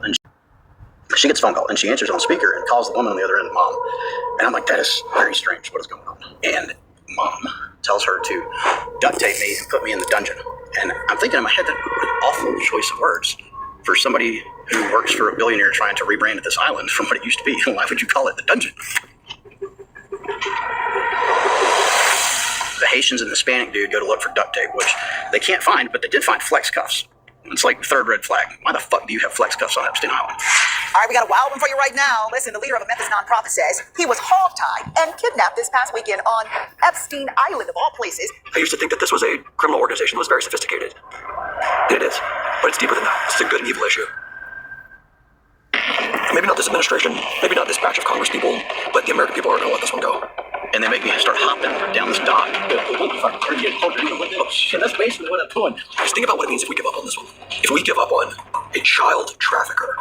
and she gets a phone call, and she answers on speaker and calls the woman on the other end, Mom. And I'm like, that is very strange. What is going on? And Mom tells her to duct tape me and put me in the dungeon. And I'm thinking in my head, that would be an awful choice of words for somebody who works for a billionaire trying to rebrand this island from what it used to be. Why would you call it the dungeon? The Haitians and the Hispanic dude go to look for duct tape, which they can't find, but they did find flex cuffs. It's like the third red flag. Why the fuck do you have flex cuffs on Epstein Island? All right, we got a wild one for you right now. Listen, the leader of a Memphis nonprofit says he was hogtied and kidnapped this past weekend on Epstein Island, of all places. I used to think that this was a criminal organization that was very sophisticated. And it is, but it's deeper than that. It's a good and evil issue. Maybe not this administration, maybe not this batch of Congress people, but the American people are going to let this one go. And they make me start hopping down this dock. Shit, that's basically what I'm doing. Just think about what it means if we give up on this one. If we give up on a child trafficker,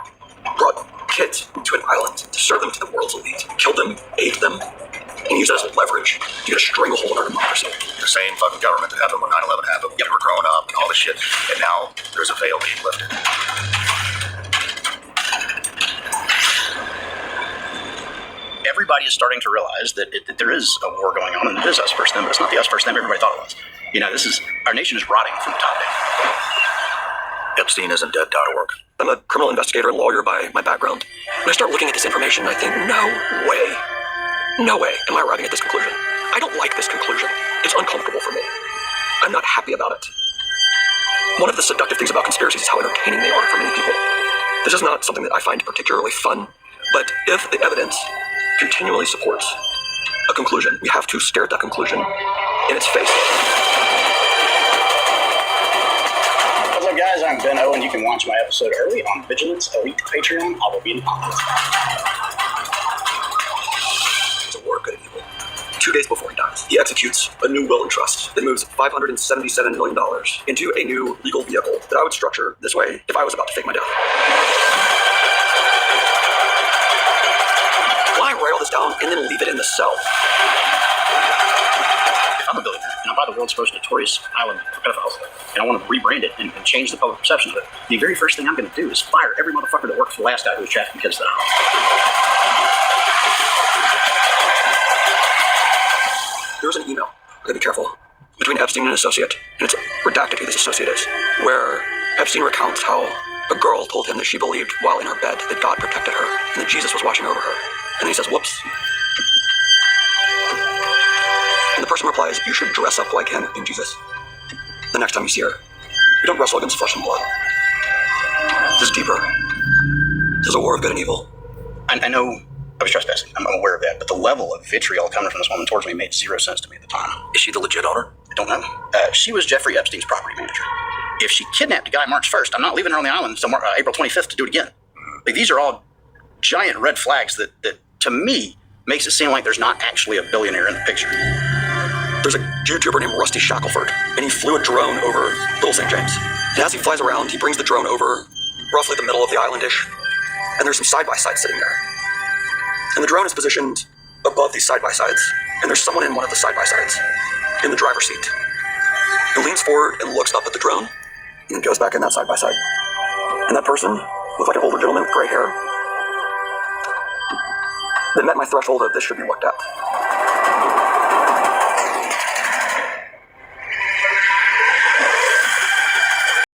brought kids to an island to serve them to the world's elite, killed them, ate them, and use it as leverage to get a stranglehold on our democracy. The same fucking government that happened when 9/11 happened when we were growing up and all this shit, and now there's a veil being lifted. Everybody is starting to realize that there is a war going on, and it is us versus them, but it's not the us versus them everybody thought it was. You know, our nation is rotting from the top down. Epstein isn't dead.org. I'm a criminal investigator and lawyer by my background. When I start looking at this information, I think, no way am I arriving at this conclusion. I don't like this conclusion. It's uncomfortable for me. I'm not happy about it. One of the seductive things about conspiracies is how entertaining they are for many people. This is not something that I find particularly fun, but if the evidence continually supports a conclusion, we have to stare at that conclusion in its face. What's up, guys? I'm Ben O, and you can watch my episode early on Vigilance Elite Patreon. I will be in the comments. It's a war of good and evil. 2 days before he dies, he executes a new will and trust that moves $577 million into a new legal vehicle that I would structure this way if I was about to fake my death. Why write all this down and then leave it in the cell? If I'm a billionaire and I buy the world's most notorious island for pedophiles, and I want to rebrand it and change the public perception of it, the very first thing I'm going to do is fire every motherfucker that worked for the last guy who was trafficking kids to the island. There's an email, I gotta be careful, between Epstein and an associate, and it's redacted who this associate is, where Epstein recounts how a girl told him that she believed while in her bed that God protected her and that Jesus was watching over her. And then he says, whoops. And the person replies, you should dress up like him in Jesus. The next time you see her, we don't wrestle against flesh and blood. This is deeper. This is a war of good and evil. I know I was trespassing. I'm aware of that, but the level of vitriol coming from this woman towards me made zero sense to me at the time. Is she the legit owner? I don't know. She was Jeffrey Epstein's property manager. If she kidnapped a guy March 1st, I'm not leaving her on the island until April 25th to do it again. Like, these are all giant red flags that to me, makes it seem like there's not actually a billionaire in the picture. There's a YouTuber named Rusty Shackelford, and he flew a drone over Little St. James. And as he flies around, he brings the drone over roughly the middle of the island-ish, and there's some side-by-sides sitting there. And the drone is positioned above these side-by-sides, and there's someone in one of the side-by-sides, in the driver's seat. He leans forward and looks up at the drone, and goes back in that side-by-side. And that person looked like an older gentleman with gray hair that met my threshold of this should be looked at.